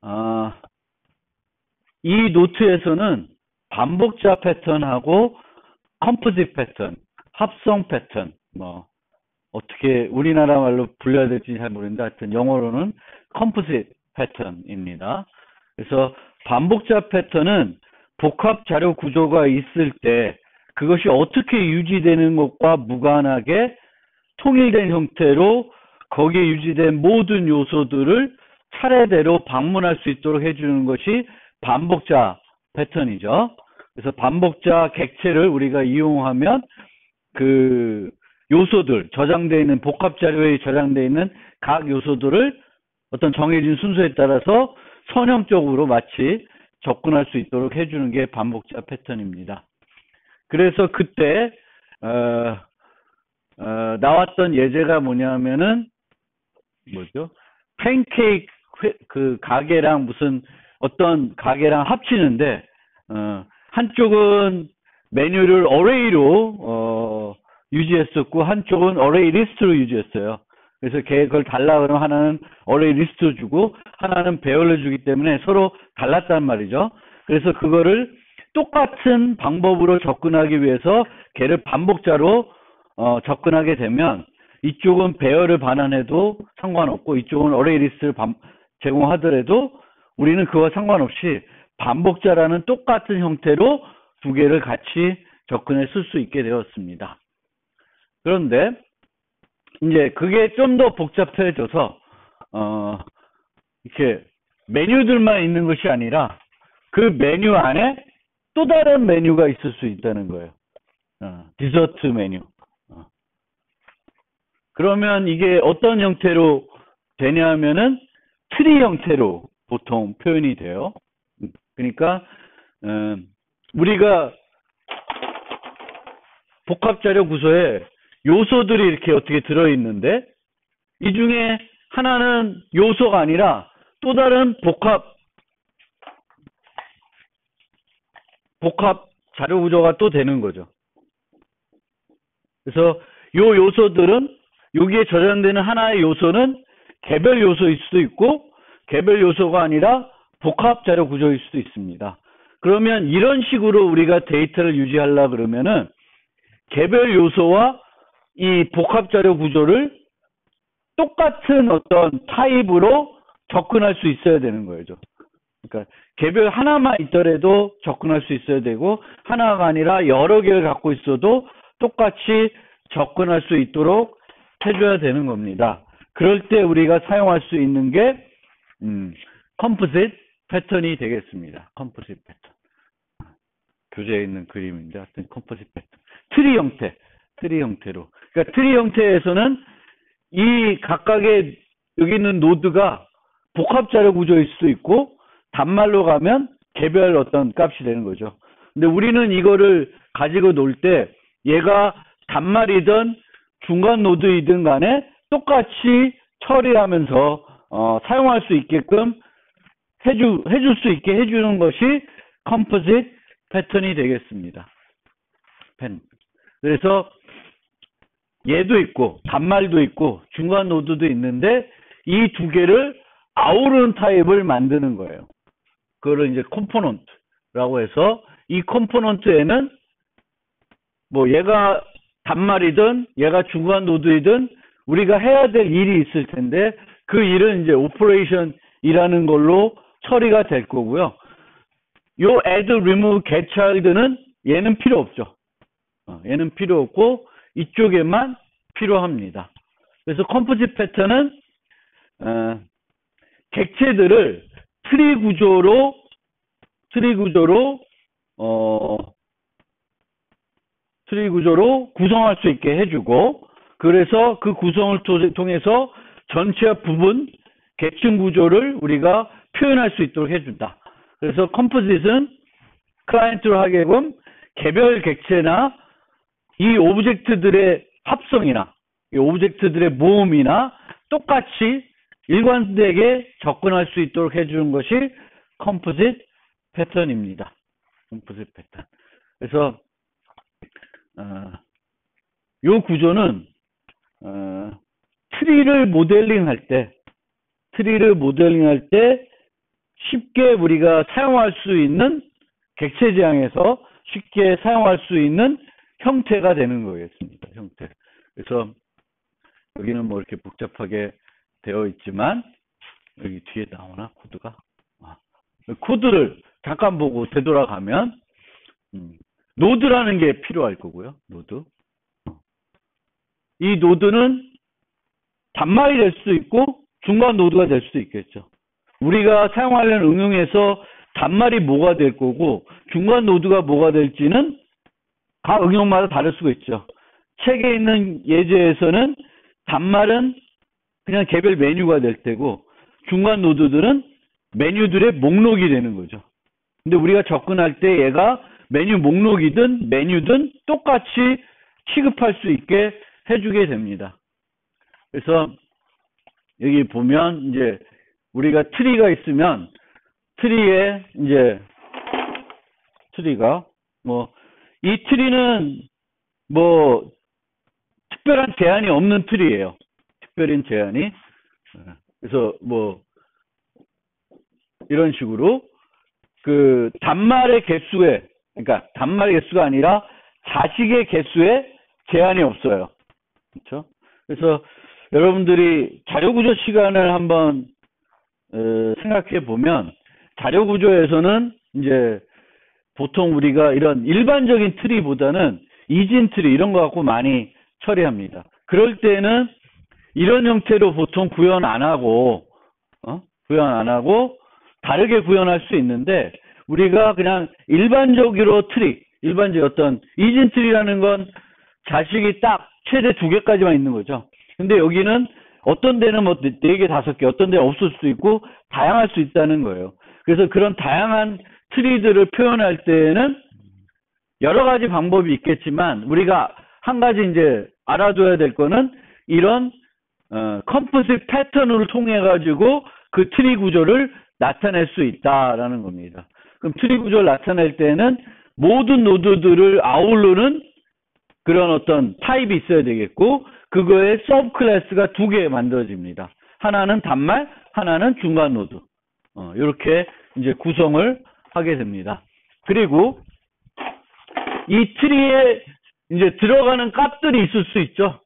아, 이 노트에서는 반복자 패턴하고 컴포짓 패턴, 합성 패턴, 뭐 어떻게 우리나라 말로 불러야 될지 잘 모르겠는데 하여튼 영어로는 컴포짓 패턴입니다. 그래서 반복자 패턴은 복합 자료 구조가 있을 때 그것이 어떻게 유지되는 것과 무관하게 통일된 형태로 거기에 유지된 모든 요소들을 차례대로 방문할 수 있도록 해주는 것이 반복자 패턴이죠. 그래서 반복자 객체를 우리가 이용하면 그 요소들, 저장되어 있는 복합 자료에 저장되어 있는 각 요소들을 어떤 정해진 순서에 따라서 선형적으로 마치 접근할 수 있도록 해주는 게 반복자 패턴입니다. 그래서 그때 나왔던 예제가 뭐냐면은 뭐죠? 팬케이크 그 가게랑 무슨 어떤 가게랑 합치는데 한쪽은 메뉴를 어레이로 유지했었고 한쪽은 어레이 리스트로 유지했어요. 그래서 그걸 달라 그러면 하나는 어레이 리스트로 주고 하나는 배열로 주기 때문에 서로 달랐단 말이죠. 그래서 그거를 똑같은 방법으로 접근하기 위해서 걔를 반복자로 접근하게 되면 이쪽은 배열을 반환해도 상관없고 이쪽은 어레이 리스트를 제공하더라도 우리는 그와 상관없이 반복자라는 똑같은 형태로 두 개를 같이 접근해 쓸 수 있게 되었습니다. 그런데 이제 그게 좀 더 복잡해져서 이렇게 메뉴들만 있는 것이 아니라 그 메뉴 안에 또 다른 메뉴가 있을 수 있다는 거예요. 디저트 메뉴. 그러면 이게 어떤 형태로 되냐면은 트리 형태로 보통 표현이 돼요. 그러니까 우리가 복합자료 구조에 요소들이 이렇게 어떻게 들어있는데 이 중에 하나는 요소가 아니라 또 다른 복합 자료 구조가 또 되는 거죠. 그래서 요 요소들은 여기에 저장되는 하나의 요소는 개별 요소일 수도 있고 개별 요소가 아니라 복합 자료 구조일 수도 있습니다. 그러면 이런 식으로 우리가 데이터를 유지하려 그러면은 개별 요소와 이 복합 자료 구조를 똑같은 어떤 타입으로 접근할 수 있어야 되는 거죠. 그러니까 개별 하나만 있더라도 접근할 수 있어야 되고 하나가 아니라 여러 개를 갖고 있어도 똑같이 접근할 수 있도록 해줘야 되는 겁니다. 그럴 때 우리가 사용할 수 있는 게 컴포짓 패턴이 되겠습니다. 컴포짓 패턴. 교재에 있는 그림인데 하여튼 컴포짓 패턴. 트리 형태로. 그러니까 트리 형태에서는 이 각각의 여기 있는 노드가 복합자료 구조일 수도 있고 단말로 가면 개별 어떤 값이 되는 거죠. 근데 우리는 이거를 가지고 놀 때 얘가 단말이든 중간 노드이든 간에 똑같이 처리하면서 사용할 수 있게끔 해줄 수 있게 해주는 것이 컴포짓 패턴이 되겠습니다. 그래서 얘도 있고 단말도 있고 중간 노드도 있는데 이 두 개를 아우르는 타입을 만드는 거예요. 그거를 이제 컴포넌트라고 해서 이 컴포넌트에는 뭐 얘가 단말이든 얘가 중간 노드이든 우리가 해야 될 일이 있을 텐데 그 일은 이제 오퍼레이션이라는 걸로 처리가 될 거고요. 요 add, remove, get child는 얘는 필요 없죠. 얘는 필요 없고 이쪽에만 필요합니다. 그래서 컴포짓 패턴은 객체들을 트리 구조로 구성할 수 있게 해주고 그래서 그 구성을 통해서 전체와 부분 객층 구조를 우리가 표현할 수 있도록 해준다. 그래서 컴포짓은 클라이언트로 하게끔 개별 객체나 이 오브젝트들의 합성이나 이 오브젝트들의 모음이나 똑같이 일관되게 접근할 수 있도록 해주는 것이 컴포짓 패턴입니다. 컴포짓 패턴. 그래서 이 구조는 트리를 모델링할 때 쉽게 우리가 사용할 수 있는 객체 지향에서 쉽게 사용할 수 있는 형태가 되는 거겠습니다. 형태. 그래서 여기는 뭐 이렇게 복잡하게 되어 있지만 여기 뒤에 나오나 코드가? 코드를 잠깐 보고 되돌아가면 노드라는 게 필요할 거고요. 노드. 이 노드는 단말이 될 수도 있고 중간 노드가 될 수도 있겠죠. 우리가 사용하려는 응용에서 단말이 뭐가 될 거고 중간 노드가 뭐가 될지는 각 응용마다 다를 수가 있죠. 책에 있는 예제에서는 단말은 그냥 개별 메뉴가 될 테고 중간 노드들은 메뉴들의 목록이 되는 거죠. 근데 우리가 접근할 때 얘가 메뉴 목록이든 메뉴든 똑같이 취급할 수 있게 해주게 됩니다. 그래서 여기 보면 이제 우리가 트리가 있으면 트리에 이제 트리가 뭐 이 트리는 뭐 특별한 제한이 없는 트리예요. 특별한 제한이. 그래서 뭐 이런 식으로 그 단말의 개수에 그러니까 단말의 개수가 아니라 자식의 개수에 제한이 없어요. 그렇죠? 그래서 여러분들이 자료구조 시간을 한번 생각해 보면 자료구조에서는 이제 보통 우리가 이런 일반적인 트리보다는 이진 트리 이런 거 갖고 많이 처리합니다. 그럴 때는 이런 형태로 보통 구현 안 하고 다르게 구현할 수 있는데 우리가 그냥 일반적으로 일반적 어떤 이진 트리라는 건 자식이 딱 최대 2개까지만 있는 거죠. 근데 여기는 어떤 데는 뭐 4개, 5개, 어떤 데는 없을 수도 있고 다양할 수 있다는 거예요. 그래서 그런 다양한 트리들을 표현할 때에는 여러 가지 방법이 있겠지만 우리가 한 가지 이제 알아둬야 될 거는 이런 컴포짓 패턴을 통해 가지고 그 트리 구조를 나타낼 수 있다라는 겁니다. 그럼 트리 구조를 나타낼 때는 모든 노드들을 아우르는 그런 어떤 타입이 있어야 되겠고 그거의 서브 클래스가 2개 만들어집니다. 하나는 단말, 하나는 중간 노드. 이렇게 이제 구성을 하게 됩니다. 그리고 이 트리에 이제 들어가는 값들이 있을 수 있죠.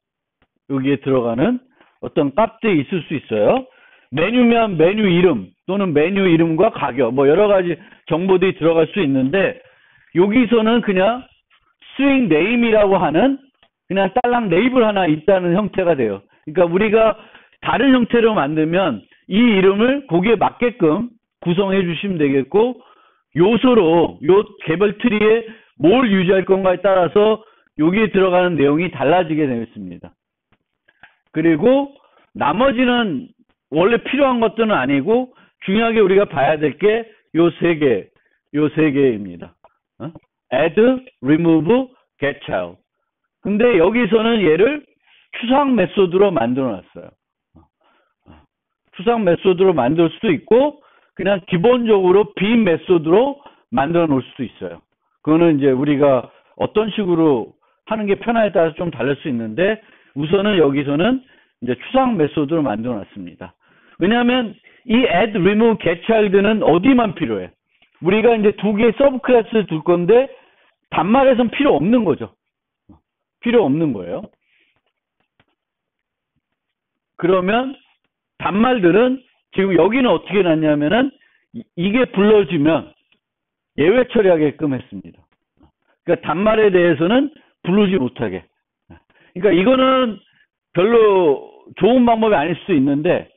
여기에 들어가는 어떤 값들이 있을 수 있어요. 메뉴면 메뉴 이름 또는 메뉴 이름과 가격 뭐 여러 가지 정보들이 들어갈 수 있는데 여기서는 그냥 스윙 네임이라고 하는 그냥 딸랑 레이블 하나 있다는 형태가 돼요. 그러니까 우리가 다른 형태로 만들면 이 이름을 거기에 맞게끔 구성해 주시면 되겠고 요소로 요 개별 트리에 뭘 유지할 건가에 따라서 여기에 들어가는 내용이 달라지게 되겠습니다. 그리고 나머지는 원래 필요한 것들은 아니고 중요하게 우리가 봐야 될 게 요 세 개입니다. add, remove, get child. 근데 여기서는 얘를 추상 메소드로 만들어 놨어요. 추상 메소드로 만들 수도 있고 그냥 기본적으로 빈 메소드로 만들어 놓을 수도 있어요. 그거는 이제 우리가 어떤 식으로 하는 게 편하에 따라서 좀 다를 수 있는데 우선은 여기서는 이제 추상 메소드로 만들어 놨습니다. 왜냐하면 이 add, remove, get child는 어디만 필요해? 우리가 이제 2개의 서브 클래스를 둘 건데 단말에선 필요 없는 거죠. 필요 없는 거예요. 그러면 단말들은 지금 여기는 어떻게 놨냐면은 이게 불러지면 예외 처리하게끔 했습니다. 그러니까 단말에 대해서는 부르지 못하게. 그러니까 이거는 별로 좋은 방법이 아닐 수도 있는데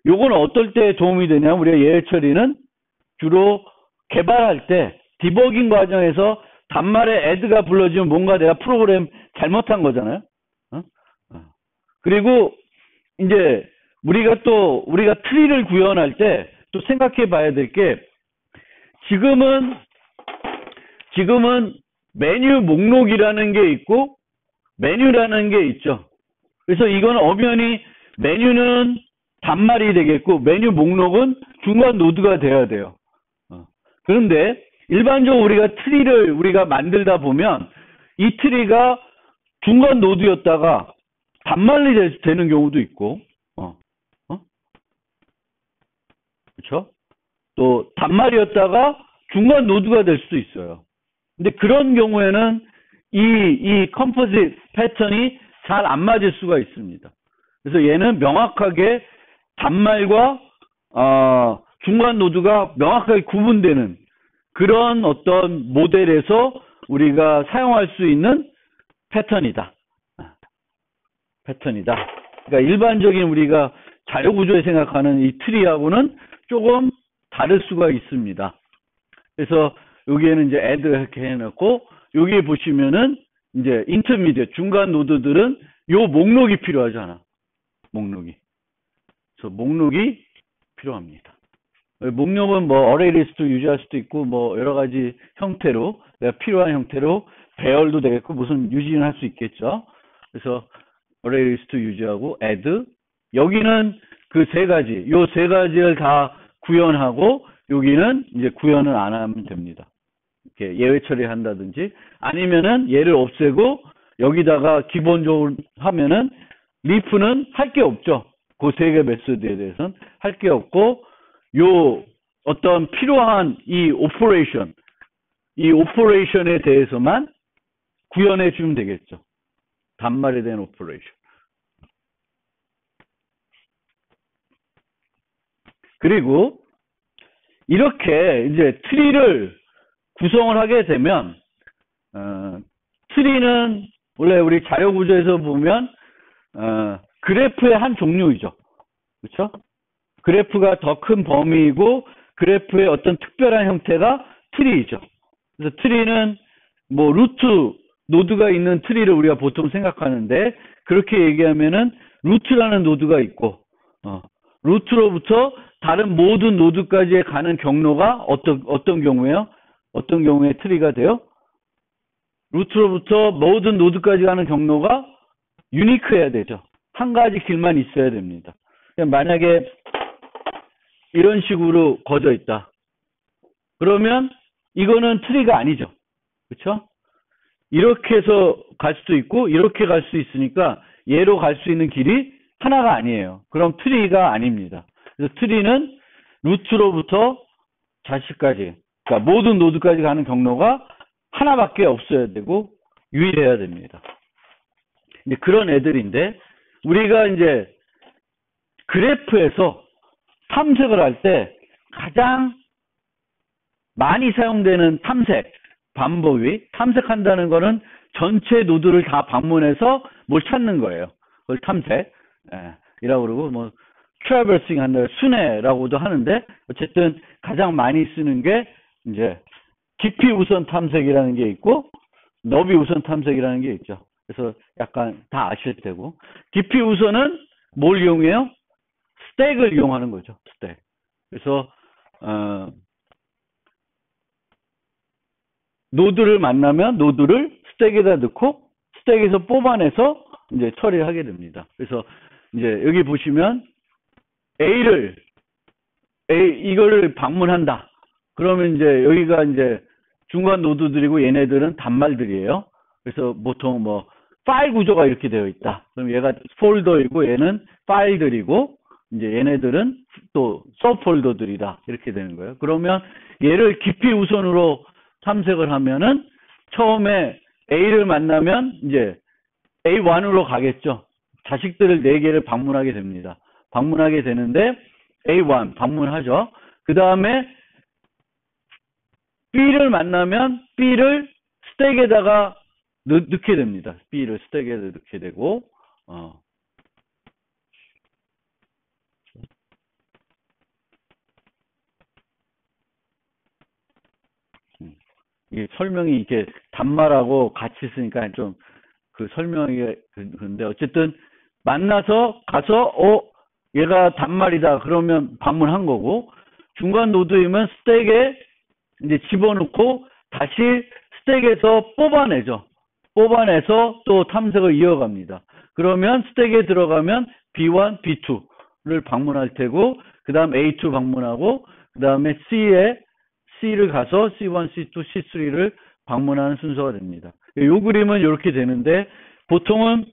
요건 어떨 때 도움이 되냐면 우리가 예외 처리는 주로 개발할 때 디버깅 과정에서 단말에 add가 불러지면 뭔가 내가 프로그램 잘못한 거잖아요. 그리고 이제 우리가 트리를 구현할 때 또 생각해 봐야 될 게 지금은 메뉴 목록이라는 게 있고 메뉴라는 게 있죠. 그래서 이건 엄연히 메뉴는 단말이 되겠고 메뉴 목록은 중간 노드가 돼야 돼요. 그런데 일반적으로 우리가 트리를 우리가 만들다 보면 이 트리가 중간 노드였다가 단말이 되는 경우도 있고, 그렇죠? 또 단말이었다가 중간 노드가 될 수도 있어요. 근데 그런 경우에는 이 컴포짓 패턴이 잘 안 맞을 수가 있습니다. 그래서 얘는 명확하게 단말과 중간 노드가 명확하게 구분되는 그런 어떤 모델에서 우리가 사용할 수 있는 패턴이다. 그러니까 일반적인 우리가 자료구조에 생각하는 이 트리하고는 조금 다를 수가 있습니다. 그래서 여기에는 이제 add 이렇게 해놓고 여기에 보시면은 이제 인터미디어 중간 노드들은 요 목록이 필요하잖아. 그래서 목록이 필요합니다. 목록은 뭐 어레이 리스트 유지할 수도 있고 뭐 여러 가지 형태로 내가 필요한 형태로 배열도 되겠고 무슨 유지는 할 수 있겠죠. 그래서 어레이 리스트 유지하고 add 여기는 그 세 가지 요 세 가지를 다 구현하고 여기는 이제 구현을 안 하면 됩니다. 이렇게 예외 처리한다든지 아니면은 얘를 없애고 여기다가 기본적으로 하면은 리프는 할 게 없죠. 그 세 개 메소드에 대해서는 할 게 없고 요 어떤 필요한 이 오퍼레이션에 대해서만 구현해 주면 되겠죠. 단말에 대한 오퍼레이션. 그리고 이렇게 이제 트리를 구성을 하게 되면 트리는 원래 우리 자료 구조에서 보면 그래프의 한 종류이죠. 그렇죠? 그래프가 더 큰 범위이고 그래프의 어떤 특별한 형태가 트리이죠. 그래서 트리는 뭐 루트 노드가 있는 트리를 우리가 보통 생각하는데 그렇게 얘기하면은 루트라는 노드가 있고 루트로부터 다른 모든 노드까지 가는 경로가 어떤 경우에요? 어떤 경우에 트리가 돼요? 루트로부터 모든 노드까지 가는 경로가 유니크해야 되죠. 한 가지 길만 있어야 됩니다. 만약에 이런 식으로 거져 있다. 그러면 이거는 트리가 아니죠. 그렇죠? 이렇게 해서 갈 수도 있고 이렇게 갈 수 있으니까 얘로 갈 수 있는 길이 하나가 아니에요. 그럼 트리가 아닙니다. 그래서 트리는 루트로부터 자식까지 그러니까 모든 노드까지 가는 경로가 하나밖에 없어야 되고 유일해야 됩니다. 이제 그런 애들인데 우리가 이제 그래프에서 탐색을 할 때 가장 많이 사용되는 탐색 방법이 탐색한다는 거는 전체 노드를 다 방문해서 뭘 찾는 거예요. 그걸 탐색이라고 그러고 뭐 트래버싱 한다 순회라고도 하는데 어쨌든 가장 많이 쓰는 게 이제 깊이 우선 탐색이라는 게 있고 너비 우선 탐색이라는 게 있죠. 그래서 약간 다 아실 테고 깊이 우선은 뭘 이용해요? 스택을 이용하는 거죠. 스택. 그래서 노드를 만나면 노드를 스택에다 넣고 스택에서 뽑아내서 이제 처리를 하게 됩니다. 그래서 이제 여기 보시면 이거를 방문한다. 그러면 이제 여기가 이제 중간 노드들이고 얘네들은 단말들이에요. 그래서 보통 뭐 파일 구조가 이렇게 되어 있다. 그럼 얘가 폴더이고 얘는 파일들이고 이제 얘네들은 또 서폴더들이다. 이렇게 되는 거예요. 그러면 얘를 깊이 우선으로 탐색을 하면은 처음에 A를 만나면 이제 A1으로 가겠죠. 자식들을 4개를 방문하게 됩니다. 방문하게 되는데 A1 방문하죠. 그 다음에 B를 만나면 B를 스택에다가 넣게 됩니다. B를 스택에다 넣게 되고 이게 설명이 이렇게 단말하고 같이 쓰니까 좀 그 설명이 그런데 어쨌든 만나서 가서 얘가 단말이다 그러면 방문한 거고 중간 노드이면 스택에 이제 집어넣고 다시 스택에서 뽑아내죠. 뽑아내서 또 탐색을 이어갑니다. 그러면 스택에 들어가면 B1, B2를 방문할 테고 그 다음 A2 방문하고 그 다음에 C를 가서 C1, C2, C3를 방문하는 순서가 됩니다. 이 그림은 이렇게 되는데 보통은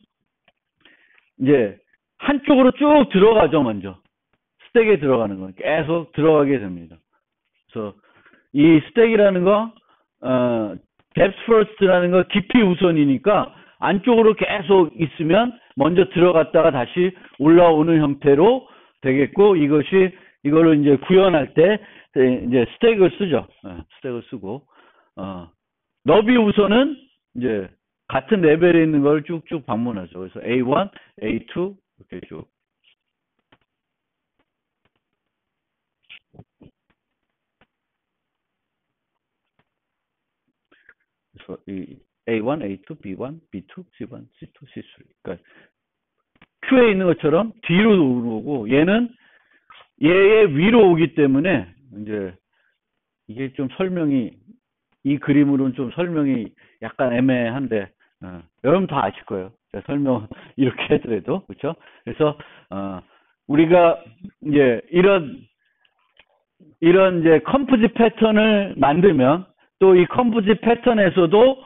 이제 한쪽으로 쭉 들어가죠. 먼저 스택에 들어가는 건 계속 들어가게 됩니다. 그래서 이 스택이라는 거, depth first라는 거 깊이 우선이니까 안쪽으로 계속 있으면 먼저 들어갔다가 다시 올라오는 형태로 되겠고, 이거를 이제 구현할 때 이제 스택을 쓰죠. 스택을 쓰고, 너비 우선은 이제 같은 레벨에 있는 걸 쭉쭉 방문하죠. 그래서 A1, A2 이렇게 쭉. 그래서 이 A1, A2, B1, B2, C1, C2, C3. 그러니까 Q에 있는 것처럼 뒤로 오고, 얘는 얘의 위로 오기 때문에 이제 이게 좀 설명이, 이 그림으로는 좀 설명이 약간 애매한데, 여러분 다 아실 거예요. 설명 이렇게 해도, 그렇죠? 그래서 우리가 이제 이런 이제 컴포짓 패턴을 만들면, 또 이 컴포짓 패턴에서도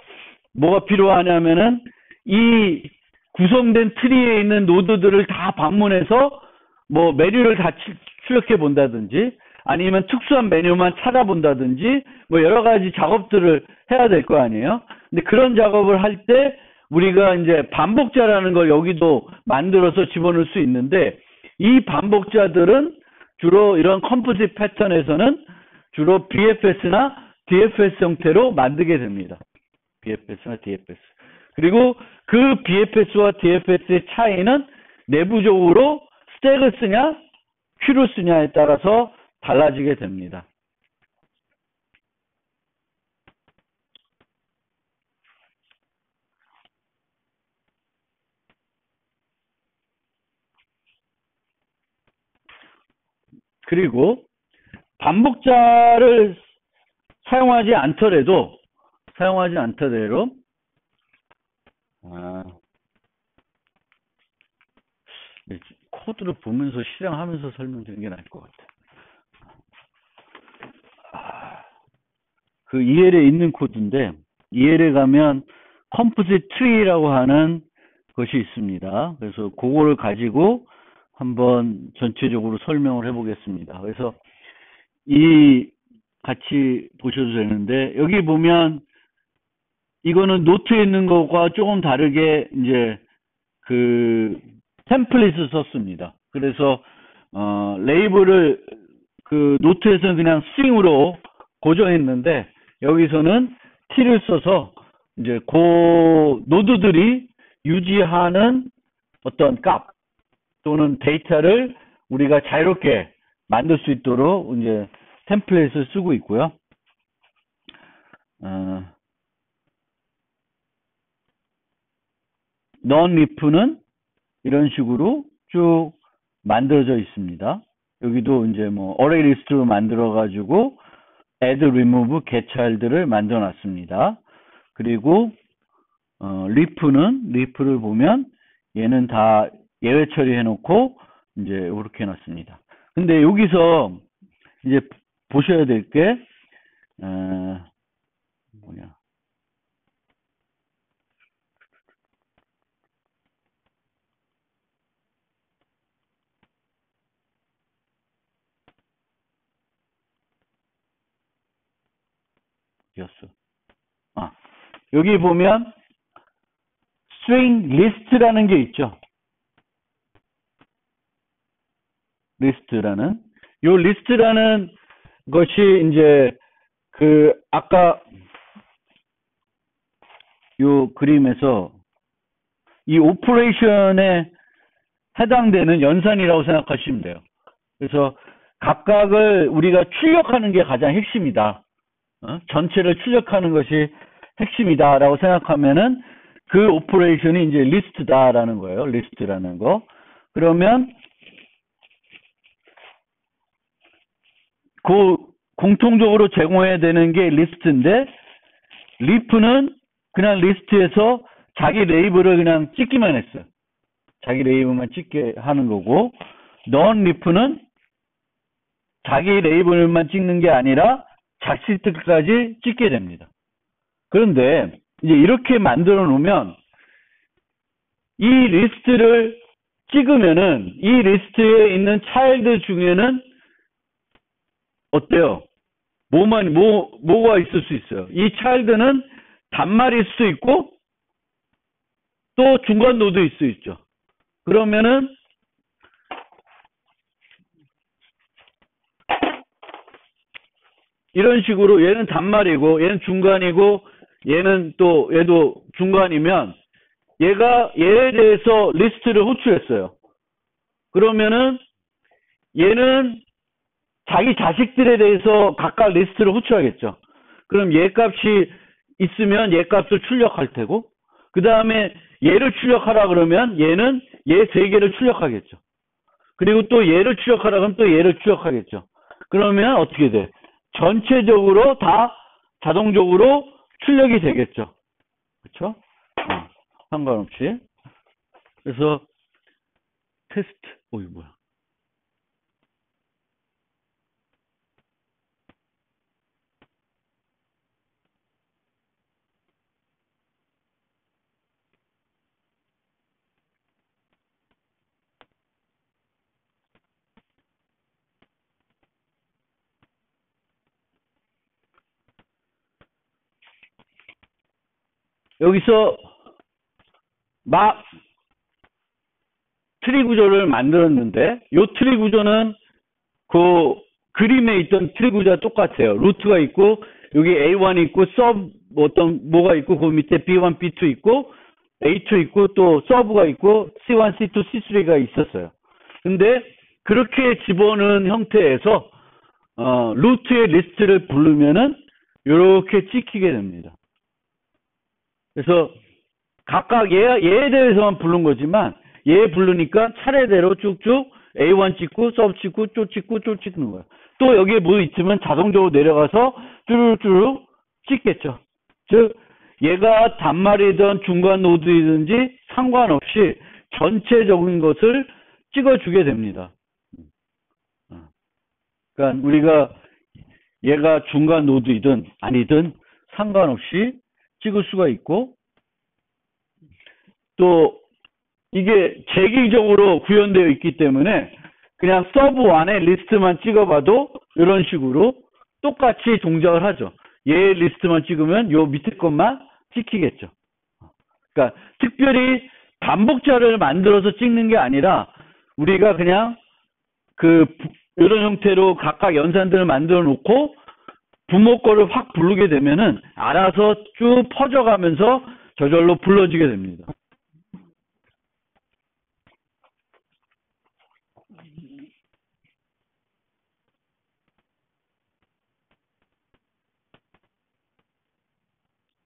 뭐가 필요하냐면은 이 구성된 트리에 있는 노드들을 다 방문해서 뭐 메뉴를 다 출력해 본다든지, 아니면 특수한 메뉴만 찾아본다든지, 뭐 여러 가지 작업들을 해야 될 거 아니에요. 근데 그런 작업을 할 때 우리가 이제 반복자라는 걸 여기도 만들어서 집어넣을 수 있는데, 이 반복자들은 주로 이런 컴포짓 패턴에서는 주로 BFS나 DFS 형태로 만들게 됩니다. BFS나 DFS. 그리고 그 BFS와 DFS의 차이는 내부적으로 스택을 쓰냐, 큐를 쓰냐에 따라서 달라지게 됩니다. 그리고 반복자를 사용하지 않더라도 코드를 보면서 실행하면서 설명드리는 게 나을 것 같아요. 그 EL에 있는 코드인데, EL에 가면 컴포짓 트리라고 하는 것이 있습니다. 그래서 그거를 가지고 한번 전체적으로 설명을 해보겠습니다. 그래서 같이 보셔도 되는데, 여기 보면 이거는 노트에 있는 것과 조금 다르게 이제 그 템플릿을 썼습니다. 그래서 레이블을 그 노트에서는 그냥 스트링으로 고정했는데, 여기서는 T를 써서 이제 그 노드들이 유지하는 어떤 값 또는 데이터를 우리가 자유롭게 만들 수 있도록 이제 템플릿을 쓰고 있고요. non-leaf는 이런 식으로 쭉 만들어져 있습니다. 여기도 이제 뭐 array list로 만들어 가지고 add, remove, get child를 만들어 놨습니다. 그리고 leaf를 보면 얘는 다 예외 처리해 놓고 이제 이렇게 해 놨습니다. 근데 여기서 이제 보셔야 될 게 뭐냐? 여기 보면 string list라는 게 있죠. list라는 것이 이제 그 아까 요 그림에서 이 오퍼레이션에 해당되는 연산이라고 생각하시면 돼요. 그래서 각각을 우리가 출력하는 게 가장 핵심이다. 전체를 출력하는 것이 핵심이다라고 생각하면은 그 오퍼레이션이 이제 리스트다라는 거예요. 리스트라는 거. 그러면 그 공통적으로 제공해야 되는 게 리스트인데, 리프는 그냥 리스트에서 자기 레이블을 그냥 찍기만 했어요. 자기 레이블만 찍게 하는 거고, non-leaf는 자기 레이블만 찍는 게 아니라 자식들까지 찍게 됩니다. 그런데 이제 이렇게 만들어 놓으면 이 리스트를 찍으면은 이 리스트에 있는 차일드 중에는 어때요? 뭐가 있을 수 있어요. 이 child는 단말일 수도 있고 또 중간 노드일 수 있죠. 그러면은 이런 식으로 얘는 단말이고 얘는 중간이고 얘도 중간이면 얘가 얘에 대해서 리스트를 호출했어요. 그러면은 얘는 자기 자식들에 대해서 각각 리스트를 호출하겠죠. 그럼 얘 값이 있으면 얘 값을 출력할 테고 그 다음에 얘를 출력하라 그러면 얘는 얘 세 개를 출력하겠죠. 그리고 또 얘를 출력하라 그러면 또 얘를 출력하겠죠. 그러면 어떻게 돼? 전체적으로 다 자동적으로 출력이 되겠죠. 그렇죠? 상관없이. 그래서 테스트. 이거 뭐야? 여기서 막 트리 구조를 만들었는데 이 트리 구조는 그 그림에 있던 트리 구조와 똑같아요. 루트가 있고 여기 A1 있고 서브 뭐가 있고 그 밑에 B1, B2 있고 A2 있고 또 서브가 있고 C1, C2, C3가 있었어요. 근데 그렇게 집어넣은 형태에서 루트의 리스트를 부르면은 이렇게 찍히게 됩니다. 그래서 각각 얘에 대해서만 부른 거지만 얘 부르니까 차례대로 쭉쭉 A1 찍고 서브 찍고 쪼 찍고 쪼 찍는 거예요. 또 여기에 뭐 있으면 자동적으로 내려가서 쭈루쭈루 찍겠죠. 즉 얘가 단말이든 중간 노드이든지 상관없이 전체적인 것을 찍어주게 됩니다. 그러니까 우리가 얘가 중간 노드이든 아니든 상관없이 찍을 수가 있고 또 이게 재기적으로 구현되어 있기 때문에 그냥 서브 안에 리스트만 찍어봐도 이런 식으로 똑같이 동작을 하죠. 얘 리스트만 찍으면 요 밑에 것만 찍히겠죠. 그러니까 특별히 반복자를 만들어서 찍는 게 아니라 우리가 그냥 이런 형태로 각각 연산들을 만들어 놓고 부모 거를 확 부르게 되면은 알아서 쭉 퍼져가면서 저절로 불러지게 됩니다.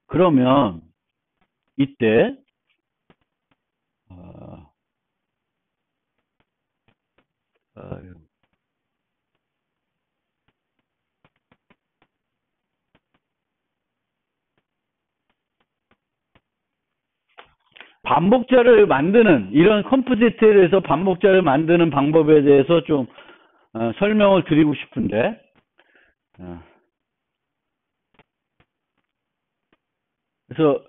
그러면 이때 반복자를 만드는 이런 컴포지트에서 반복자를 만드는 방법에 대해서 좀 설명을 드리고 싶은데 그래서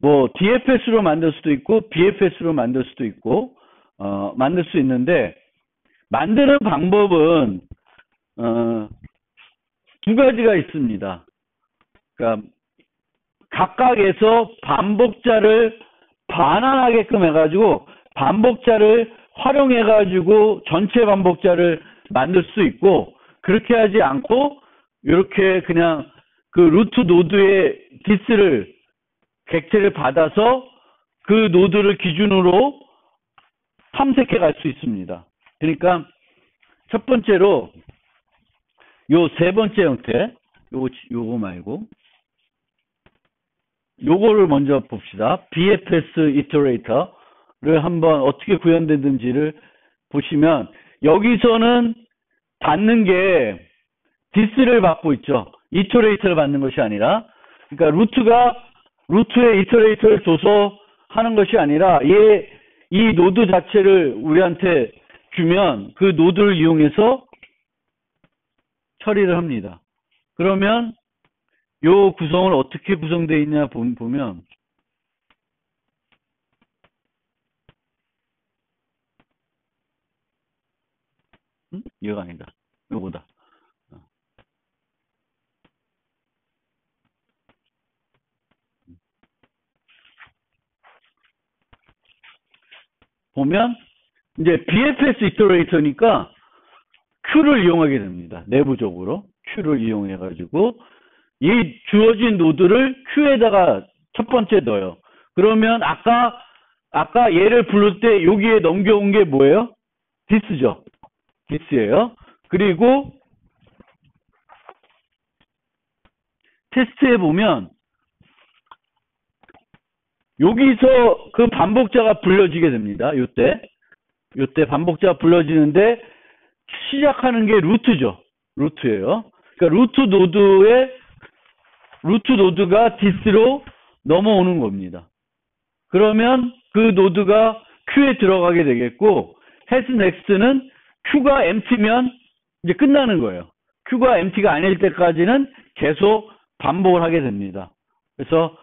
뭐 DFS로 만들 수도 있고 BFS로 만들 수도 있고 만들 수 있는데 만드는 방법은 두 가지가 있습니다. 그러니까 각각에서 반복자를 반환하게끔 해가지고 반복자를 활용해가지고 전체 반복자를 만들 수 있고 그렇게 하지 않고 이렇게 그냥 그 루트 노드의 디스를 객체를 받아서 그 노드를 기준으로 탐색해 갈 수 있습니다. 그러니까 첫 번째로 요 세 번째 형태 요거 말고 요거를 먼저 봅시다. BFS 이터레이터를 한번 어떻게 구현되는지를 보시면 여기서는 받는 게 디스를 받고 있죠. 이터레이터를 받는 것이 아니라 그러니까 루트의 이터레이터를 줘서 하는 것이 아니라 이 노드 자체를 우리한테 주면 그 노드를 이용해서 처리를 합니다. 그러면 요 구성을 어떻게 구성되어 있냐 보면 이거가 아니다. 요거다. 보면 이제 BFS 이터레이터니까 Q를 이용하게 됩니다. 내부적으로 Q를 이용해 가지고 이 주어진 노드를 Q에다가 첫 번째 넣어요. 그러면 아까 얘를 부를 때 여기에 넘겨온 게 뭐예요? this죠. this예요. 그리고 테스트해 보면 여기서 그 반복자가 불러지게 됩니다. 요때 반복자가 불러지는데 시작하는 게 루트죠. 루트예요. 그러니까 루트 노드가 this로 넘어오는 겁니다. 그러면 그 노드가 Q에 들어가게 되겠고 has next는 Q가 empty면 이제 끝나는 거예요. Q가 empty가 아닐 때까지는 계속 반복을 하게 됩니다. 그래서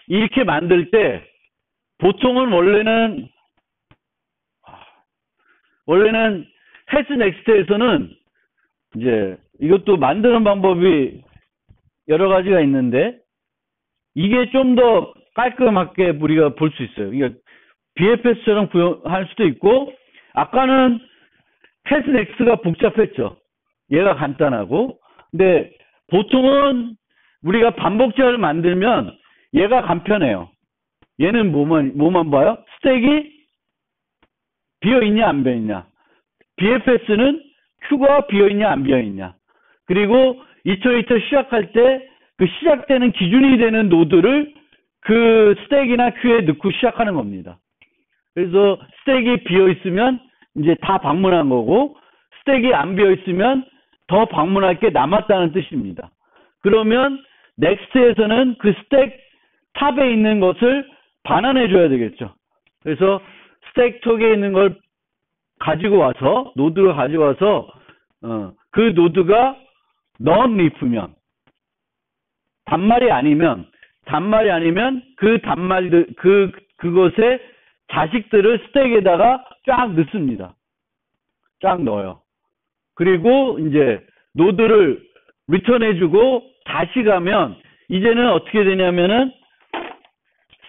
이렇게 만들 때 보통은 원래는 has next에서는 이제 이것도 만드는 방법이 여러 가지가 있는데 이게 좀 더 깔끔하게 우리가 볼 수 있어요. 그러니까 BFS처럼 구현할 수도 있고 아까는 has next가 복잡했죠. 얘가 간단하고 근데 보통은 우리가 반복자를 만들면 얘가 간편해요. 얘는 뭐만 봐요? 스택이 비어있냐 안 비어있냐. BFS는 Q가 비어있냐 안 비어있냐. 그리고 이터레이터 시작할 때 그 시작되는 기준이 되는 노드를 그 스택이나 Q에 넣고 시작하는 겁니다. 그래서 스택이 비어있으면 이제 다 방문한 거고 스택이 안 비어있으면 더 방문할 게 남았다는 뜻입니다. 그러면 넥스트에서는 그 스택 탑에 있는 것을 반환해 줘야 되겠죠. 그래서 스택 탑에 있는 걸 가지고 와서 노드를 가지고 와서 그 노드가 non-leaf면 단말이 아니면 그것의 자식들을 스택에다가 쫙 넣습니다. 쫙 넣어요. 그리고 이제 노드를 리턴해주고 다시 가면 이제는 어떻게 되냐면은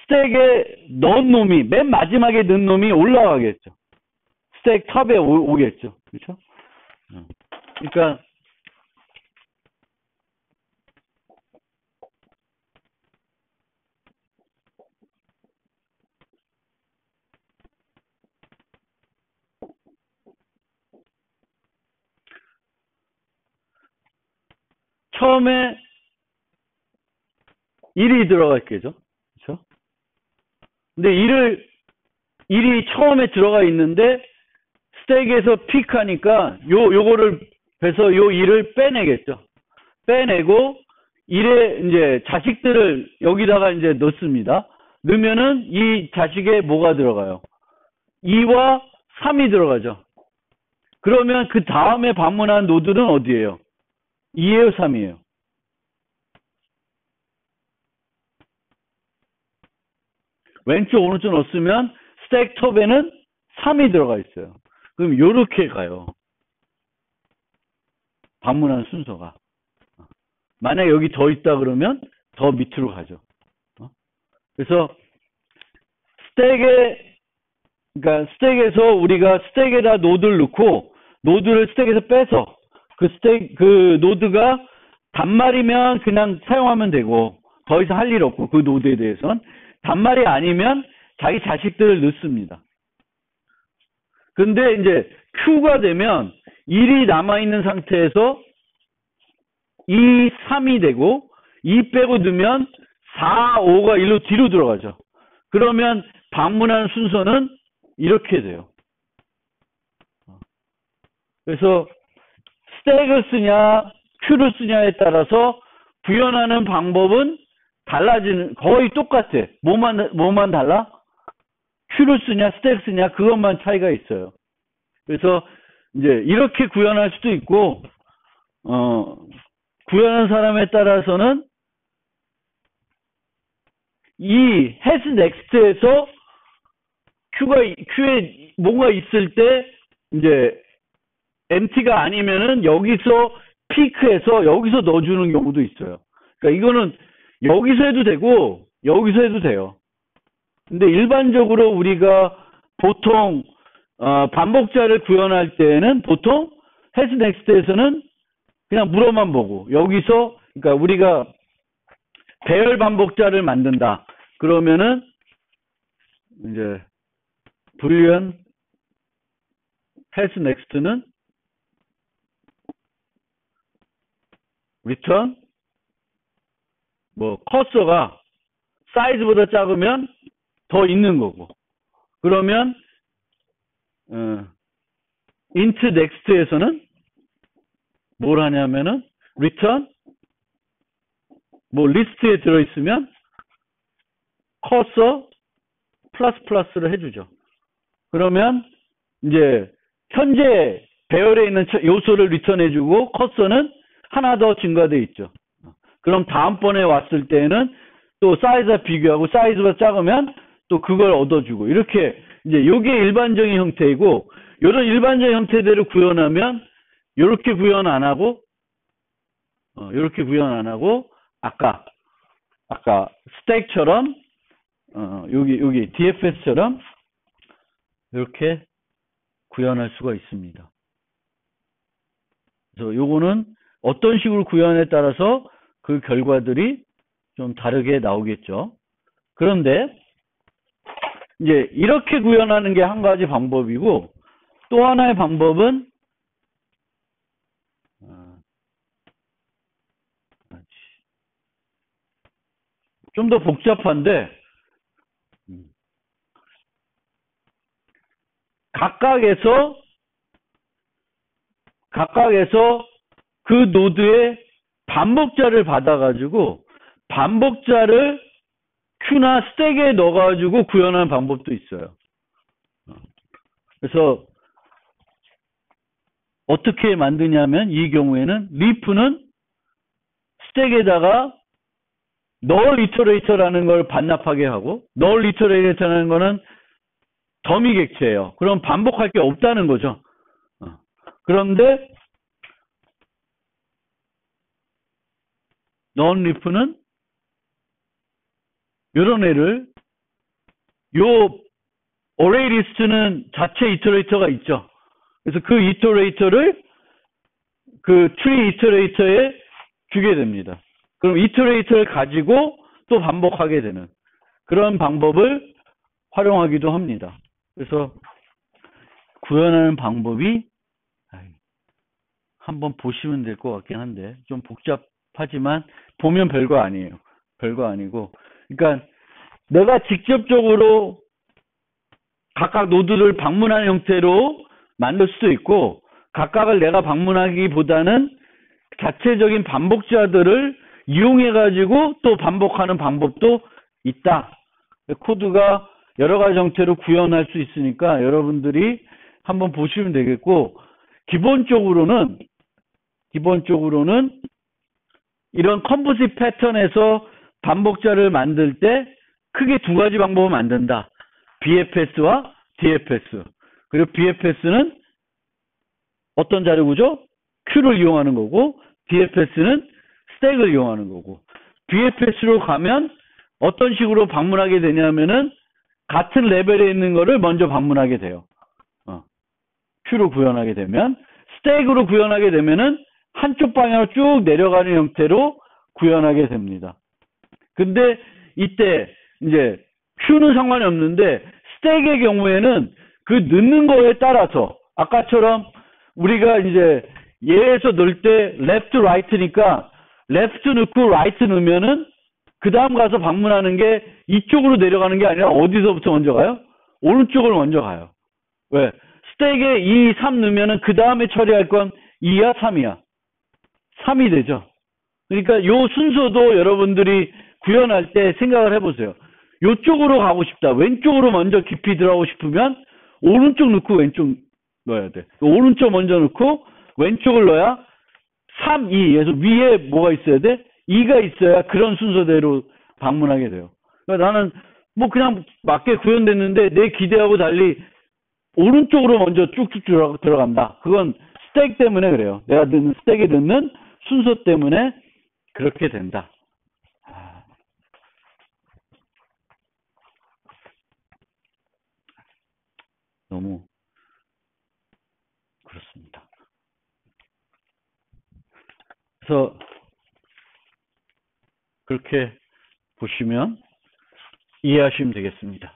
스택에 넣은 놈이 맨 마지막에 넣은 놈이 올라가겠죠. 스택 탑에 오겠죠. 그렇죠? 그러니까 처음에 1이 들어갈게죠. 그렇죠? 근데 1이 처음에 들어가 있는데 스택에서 픽하니까 요거를 해서 요 1을 빼내겠죠. 빼내고 1의 이제 자식들을 여기다가 이제 넣습니다. 넣으면은 이 자식에 뭐가 들어가요? 2와 3이 들어가죠. 그러면 그 다음에 방문한 노드는 어디예요? 2예요, 3이에요? 왼쪽, 오른쪽 넣었으면 스택 톱에는 3이 들어가 있어요. 그럼 이렇게 가요. 방문한 순서가. 만약에 여기 더 있다 그러면 더 밑으로 가죠. 그래서 그러니까 스택에서 우리가 스택에다 노드를 넣고 노드를 스택에서 빼서 그 노드가 단말이면 그냥 사용하면 되고 더 이상 할 일 없고 그 노드에 대해서는 단말이 아니면 자기 자식들을 넣습니다. 근데 이제 Q가 되면 1이 남아있는 상태에서 2, 3이 되고 2 빼고 넣으면 4, 5가 1로 뒤로 들어가죠. 그러면 방문하는 순서는 이렇게 돼요. 그래서 스택을 쓰냐 Q를 쓰냐에 따라서 구현하는 방법은 거의 똑같아. 뭐만 달라? Q를 쓰냐 스택 쓰냐 그것만 차이가 있어요. 그래서 이제 이렇게 구현할 수도 있고 구현하는 사람에 따라서는 이 has next에서 Q에 뭔가 있을 때 이제 empty가 아니면은 여기서 피크해서 여기서 넣어주는 경우도 있어요. 그러니까 이거는 여기서 해도 되고 여기서 해도 돼요. 근데 일반적으로 우리가 보통 반복자를 구현할 때는 보통 has next에서는 그냥 물어만 보고 여기서 그러니까 우리가 배열 반복자를 만든다. 그러면은 이제 boolean has next는 return 뭐 커서가 사이즈보다 작으면 더 있는 거고 그러면 int next에서는 뭘 하냐면은 return 뭐 리스트에 들어있으면 커서 플러스 플러스를 해주죠. 그러면 이제 현재 배열에 있는 요소를 리턴해주고 커서는 하나 더 증가돼 있죠. 그럼 다음번에 왔을 때는 또 사이즈와 비교하고 사이즈가 작으면 또 그걸 얻어주고 이렇게 이제 요게 일반적인 형태이고 이런 일반적인 형태대로 구현하면 이렇게 구현 안 하고 이렇게 구현 안 하고 아까 스택처럼 여기 DFS처럼 이렇게 구현할 수가 있습니다. 그래서 요거는 어떤 식으로 구현에 따라서 그 결과들이 좀 다르게 나오겠죠. 그런데 이제 이렇게 구현하는 게 한 가지 방법이고 또 하나의 방법은 좀 더 복잡한데 각각에서 그 노드의 반복자를 받아가지고 반복자를 큐나 스택에 넣어가지고 구현하는 방법도 있어요. 그래서 어떻게 만드냐면 이 경우에는 리프는 스택에다가 null iterator라는 걸 반납하게 하고 null iterator라는 거는 더미 객체예요. 그럼 반복할 게 없다는 거죠. 그런데 non-leaf는 이런 애를 요 array list는 자체 이터레이터가 있죠. 그래서 그 이터레이터를 그 tree 이터레이터에 주게 됩니다. 그럼 이터레이터를 가지고 또 반복하게 되는 그런 방법을 활용하기도 합니다. 그래서 구현하는 방법이 한번 보시면 될 것 같긴 한데 좀 복잡하지만 보면 별거 아니에요. 별거 아니고 그러니까 내가 직접적으로 각각 노드를 방문하는 형태로 만들 수도 있고 각각을 내가 방문하기보다는 자체적인 반복자들을 이용해 가지고 또 반복하는 방법도 있다. 코드가 여러 가지 형태로 구현할 수 있으니까 여러분들이 한번 보시면 되겠고 기본적으로는 이런 컴포짓 패턴에서 반복자를 만들 때 크게 두 가지 방법을 만든다. BFS와 DFS. 그리고 BFS는 어떤 자료구조? Q를 이용하는 거고 DFS는 스택을 이용하는 거고 BFS로 가면 어떤 식으로 방문하게 되냐면은 같은 레벨에 있는 거를 먼저 방문하게 돼요. Q로 구현하게 되면 스택으로 구현하게 되면은 한쪽 방향으로 쭉 내려가는 형태로 구현하게 됩니다. 근데 이때 이제 Q는 상관이 없는데 스택의 경우에는 그 넣는 거에 따라서 아까처럼 우리가 이제 얘에서 넣을 때 left, right니까 left 넣고 right 넣으면은 그 다음 가서 방문하는 게 이쪽으로 내려가는 게 아니라 어디서부터 먼저 가요? 오른쪽을 먼저 가요. 왜? 스택에 2, 3 넣으면은 그 다음에 처리할 건 2야, 3이야? 3이 되죠. 그러니까 요 순서도 여러분들이 구현할 때 생각을 해보세요. 요쪽으로 가고 싶다. 왼쪽으로 먼저 깊이 들어가고 싶으면 오른쪽 넣고 왼쪽 넣어야 돼. 오른쪽 먼저 넣고 왼쪽을 넣어야 3, 2. 그래서 위에 뭐가 있어야 돼? 2가 있어야 그런 순서대로 방문하게 돼요. 그러니까 나는 뭐 그냥 맞게 구현됐는데 내 기대하고 달리 오른쪽으로 먼저 쭉쭉 들어간다. 그건 스택 때문에 그래요. 내가 넣는 스택에 넣는 순서 때문에 그렇게 된다. 너무 그렇습니다. 그래서 그렇게 보시면 이해하시면 되겠습니다.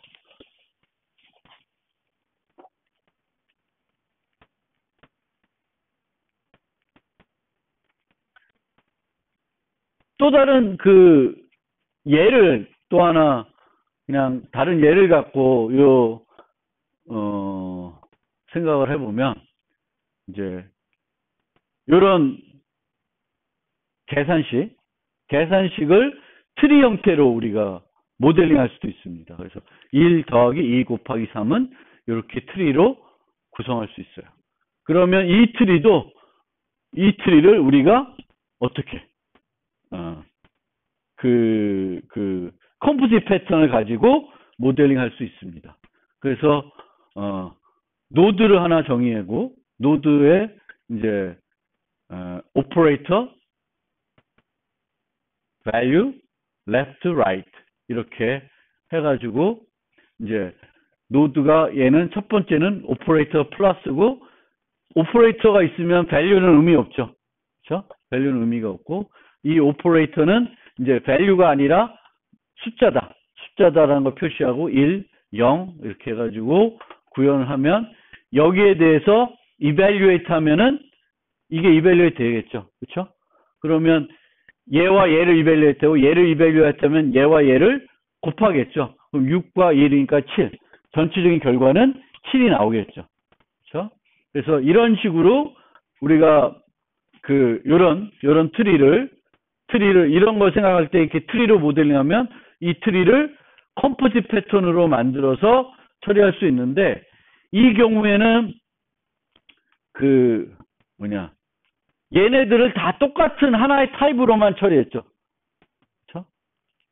또 다른 그 예를 또 하나 그냥 다른 예를 갖고 생각을 해보면 이제 이런 계산식을 트리 형태로 우리가 모델링 할 수도 있습니다. 그래서 1 더하기 2 곱하기 3은 이렇게 트리로 구성할 수 있어요. 그러면 이 트리를 우리가 어떻게 컴포짓 패턴을 가지고 모델링 할 수 있습니다. 그래서 노드를 하나 정의하고 노드에 이제 오퍼레이터 value left right 이렇게 해가지고 이제 노드가 얘는 첫 번째는 오퍼레이터 플러스고 오퍼레이터가 있으면 value는 의미 없죠. 그렇죠? value는 의미가 없고 이 오퍼레이터는 이제 value가 아니라 숫자다라는 걸 표시하고 1, 0 이렇게 해가지고 구현을 하면 여기에 대해서 evaluate 하면은 이게 evaluate 되겠죠. 그렇죠? 그러면 얘와 얘를 evaluate 하고 얘를 evaluate 하면 얘와 얘를 곱하겠죠. 그럼 6과 1이니까 7. 전체적인 결과는 7이 나오겠죠. 그렇죠? 그래서 이런 식으로 우리가 요런 트리를 이런 걸 생각할 때 이렇게 트리로 모델링하면 이 트리를 컴포짓 패턴으로 만들어서 처리할 수 있는데 이 경우에는 얘네들을 다 똑같은 하나의 타입으로만 처리했죠. 그렇죠?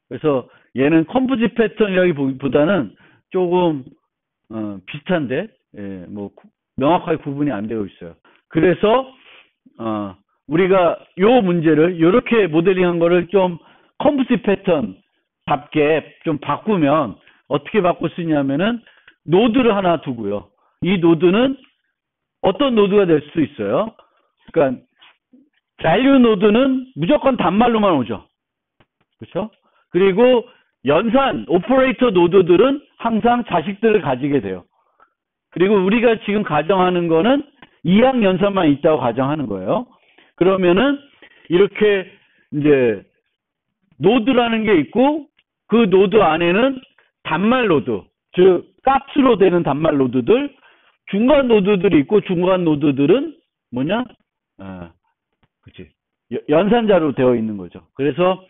그래서 얘는 컴포짓 패턴이라기보다는 조금 비슷한데 뭐 명확하게 구분이 안 되어 있어요. 그래서 우리가 요 문제를 이렇게 모델링한 거를 좀 컴포짓 패턴답게 좀 바꾸면 어떻게 바꿀 수 있냐면은 노드를 하나 두고요. 이 노드는 어떤 노드가 될 수 있어요. 그러니까 value 노드는 무조건 단말로만 오죠. 그렇죠? 그리고 연산 오퍼레이터 노드들은 항상 자식들을 가지게 돼요. 그리고 우리가 지금 가정하는 거는 이항 연산만 있다고 가정하는 거예요. 그러면은 이렇게 이제 노드라는 게 있고 그 노드 안에는 단말 노드, 즉 값으로 되는 단말 노드들, 중간 노드들이 있고 중간 노드들은 뭐냐? 그치. 연산자로 되어 있는 거죠. 그래서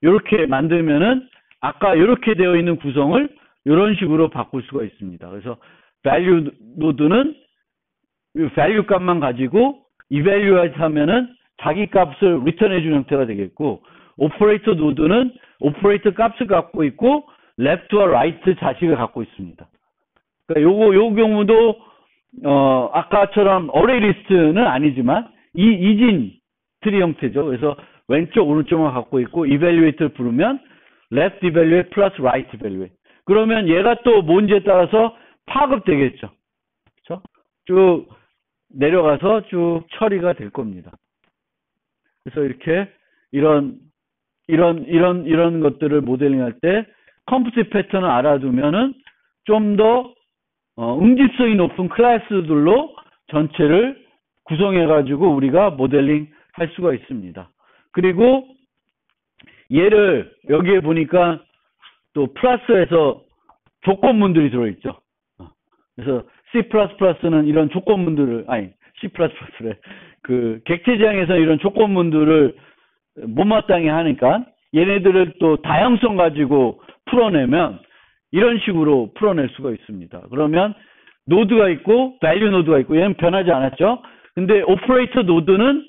이렇게 만들면은 아까 이렇게 되어 있는 구성을 이런 식으로 바꿀 수가 있습니다. 그래서 value 노드는 value 값만 가지고 evaluate 하면은 자기 값을 return 해주는 형태가 되겠고 operator 노드는 operator 값을 갖고 있고 left와 right 자식을 갖고 있습니다. 그러니까 요 경우도 아까처럼 array list는 아니지만 이진 트리 형태죠. 그래서 왼쪽 오른쪽만 갖고 있고 evaluate를 부르면 left evaluate plus right evaluate. 그러면 얘가 또 뭔지에 따라서 파급되겠죠. 그렇죠? 쭉 내려가서 쭉 처리가 될 겁니다. 그래서 이렇게 이런 것들을 모델링할 때 컴포짓 패턴을 알아두면은 좀 더 응집성이 높은 클래스들로 전체를 구성해가지고 우리가 모델링 할 수가 있습니다. 그리고 얘를 여기에 보니까 또 플러스에서 조건문들이 들어있죠. 그래서 C++는 이런 조건문들을 C++래 그 객체지향에서 이런 조건문들을 못마땅히 하니까 얘네들을 또 다양성 가지고 풀어내면 이런 식으로 풀어낼 수가 있습니다. 그러면 노드가 있고 value 노드가 있고 얘는 변하지 않았죠. 근데 오퍼레이터 노드는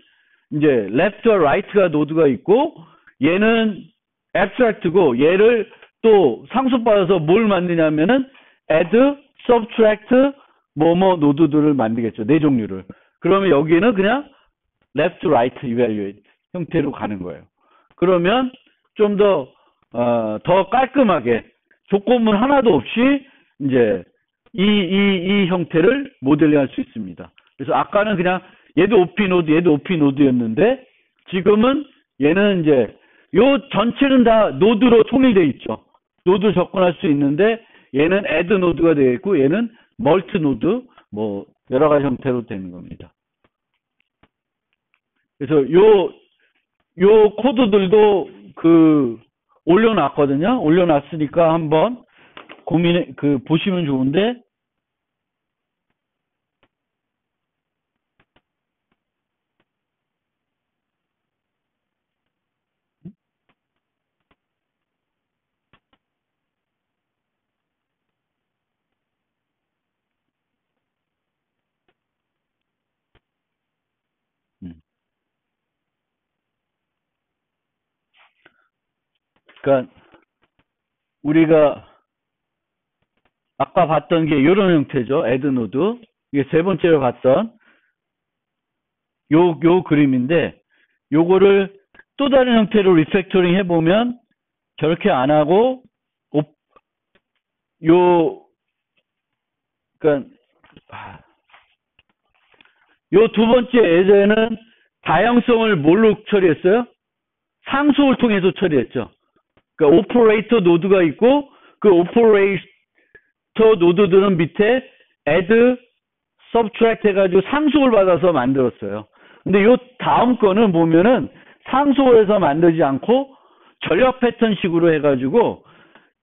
이제 left와 right가 노드가 있고 얘는 abstract고 얘를 또 상속받아서 뭘 만드냐면은 add, subtract, 뭐뭐 노드들을 만들겠죠. 네 종류를. 그러면 여기는 그냥 left, right, evaluate 형태로 가는 거예요. 그러면 좀 더 깔끔하게 조건문 하나도 없이 이제 이 형태를 모델링할 수 있습니다. 그래서 아까는 그냥 얘도 OP 노드, 얘도 OP 노드였는데 지금은 얘는 이제 요 전체는 다 노드로 통일되어 있죠. 노드 접근할 수 있는데 얘는 add 노드가 되어 있고 얘는 멀티 노드 뭐 여러 가지 형태로 되는 겁니다. 그래서 요 코드들도 올려놨거든요. 올려놨으니까 한번 보시면 좋은데, 그러니까 우리가 아까 봤던 게 이런 형태죠. add 노드. 이게 세 번째로 봤던 요 그림인데, 요거를 또 다른 형태로 리팩토링 해보면 저렇게 안 하고 그러니까 요 두 번째 예제는 다양성을 뭘로 처리했어요? 상수를 통해서 처리했죠. 그러니까 오퍼레이터 노드가 있고 그 오퍼레이터 노드들은 밑에 add, subtract 해가지고 상수를 받아서 만들었어요. 근데 요 다음 거는 보면은 상수에서 만들지 않고 전력 패턴식으로 해가지고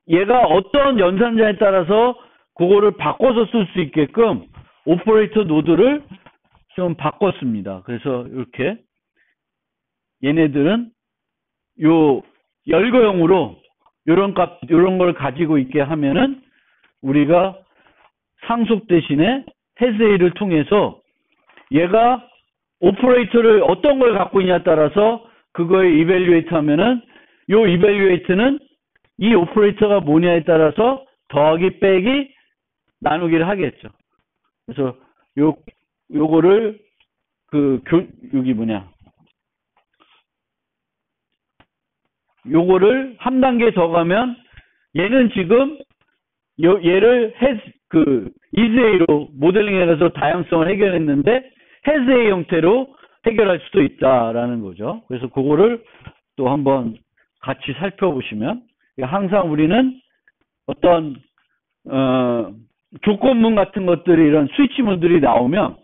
얘가 어떤 연산자에 따라서 그거를 바꿔서 쓸 수 있게끔 오퍼레이터 노드를 좀 바꿨습니다. 그래서 이렇게 얘네들은 요 열거형으로 요런 걸 가지고 있게 하면은 우리가 상속 대신에 해세이를 통해서 얘가 오퍼레이터를 어떤 걸 갖고 있냐에 따라서 그거에 이밸류에이트 하면은 요 이밸류에이트는 이 오퍼레이터가 뭐냐에 따라서 더하기 빼기 나누기를 하겠죠. 그래서 요거를 여기 요거를 한 단계 더 가면 얘는 지금 얘를 이즈A로 모델링 해서 다양성을 해결했는데 해즈A 형태로 해결할 수도 있다라는 거죠. 그래서 그거를 또 한번 같이 살펴보시면 항상 우리는 어떤 조건문 같은 것들이 이런 스위치문들이 나오면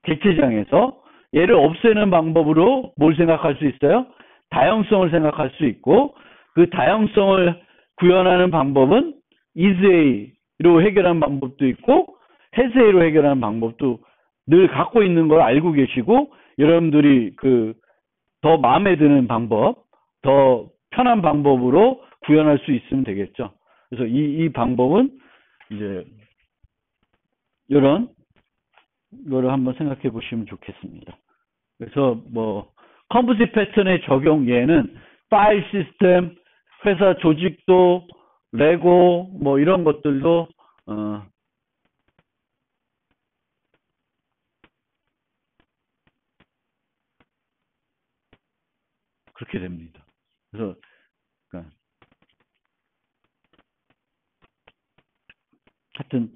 객체장에서 얘를 없애는 방법으로 뭘 생각할 수 있어요? 다양성을 생각할 수 있고 그 다양성을 구현하는 방법은 이즈A로 해결하는 방법도 있고 해즈A로 해결하는 방법도 늘 갖고 있는 걸 알고 계시고 여러분들이 더 마음에 드는 방법, 더 편한 방법으로 구현할 수 있으면 되겠죠. 그래서 이 방법은 이제 이런 거를 한번 생각해 보시면 좋겠습니다. 그래서 컴포짓 패턴의 적용 예는 파일 시스템, 회사 조직도, 레고 이런 것들도 그렇게 됩니다. 그래서 하여튼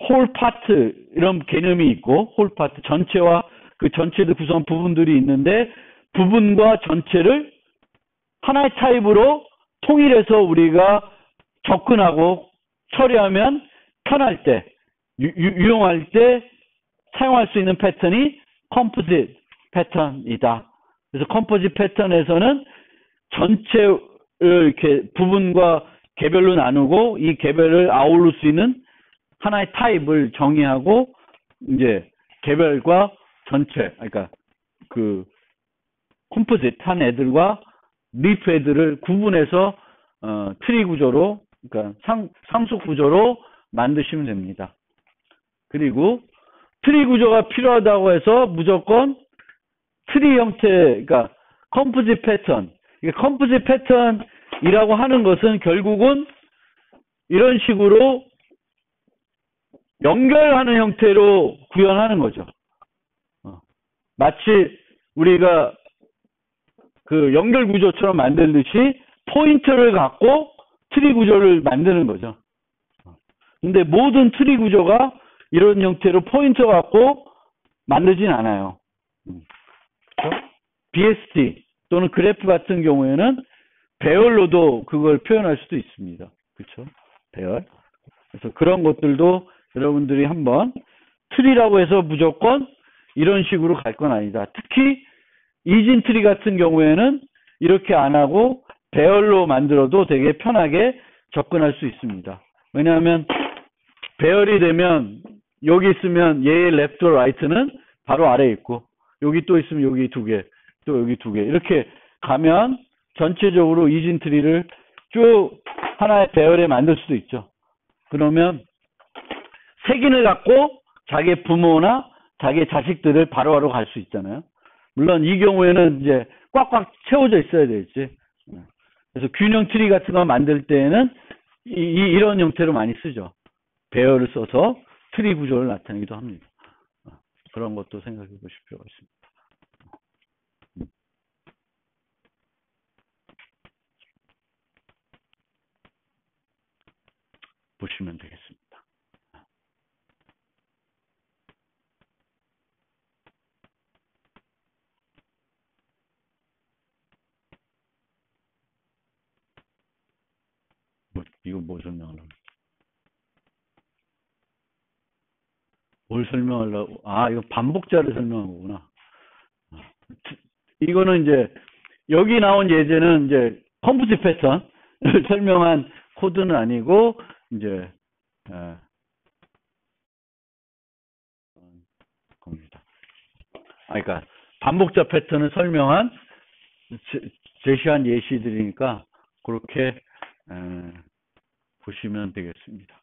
홀 파트 이런 개념이 있고 홀 파트 전체와 그 전체의 구성 부분들이 있는데 부분과 전체를 하나의 타입으로 통일해서 우리가 접근하고 처리하면 편할 때 유용할 때 사용할 수 있는 패턴이 컴포짓 패턴이다. 그래서 컴포짓 패턴에서는 전체를 이렇게 부분과 개별로 나누고 이 개별을 아우를 수 있는 하나의 타입을 정의하고 이제 개별과 전체, 그러니까 컴포짓 한 애들과 리프 애들을 구분해서 트리 구조로, 그러니까 상속 구조로 만드시면 됩니다. 그리고 트리 구조가 필요하다고 해서 무조건 트리 형태, 그러니까 컴포짓 패턴. 컴포짓 패턴이라고 하는 것은 결국은 이런 식으로 연결하는 형태로 구현하는 거죠. 마치 우리가 연결 구조처럼 만들듯이 포인터를 갖고 트리 구조를 만드는 거죠. 근데 모든 트리 구조가 이런 형태로 포인터 갖고 만들진 않아요. 그렇죠? BST 또는 그래프 같은 경우에는 배열로도 그걸 표현할 수도 있습니다. 그렇죠? 배열. 그래서 그런 것들도 여러분들이 한번 트리라고 해서 무조건 이런 식으로 갈 건 아니다. 특히 이진 트리 같은 경우에는 이렇게 안 하고 배열로 만들어도 되게 편하게 접근할 수 있습니다. 왜냐하면 배열이 되면 여기 있으면 얘의 레프트 라이트는 바로 아래에 있고 여기 또 있으면 여기 두 개, 또 여기 두 개 이렇게 가면 전체적으로 이진 트리를 쭉 하나의 배열에 만들 수도 있죠. 그러면 색인을 갖고 자기 부모나 자기 자식들을 바로바로 갈 수 있잖아요. 물론 이 경우에는 이제 꽉꽉 채워져 있어야 되겠지. 그래서 균형 트리 같은 거 만들 때에는 이런 형태로 많이 쓰죠. 배열을 써서 트리 구조를 나타내기도 합니다. 그런 것도 생각해 보실 필요가 있습니다. 보시면 되겠습니다. 이거 뭐 설명하려고? 뭘 설명하려고? 아, 이거 반복자를 설명한 거구나. 이거는 이제 여기 나온 예제는 이제 컴포지 패턴을 설명한 코드는 아니고 이제 겁니다. 그러니까 반복자 패턴을 설명한 제시한 예시들이니까 그렇게 보시면 되겠습니다.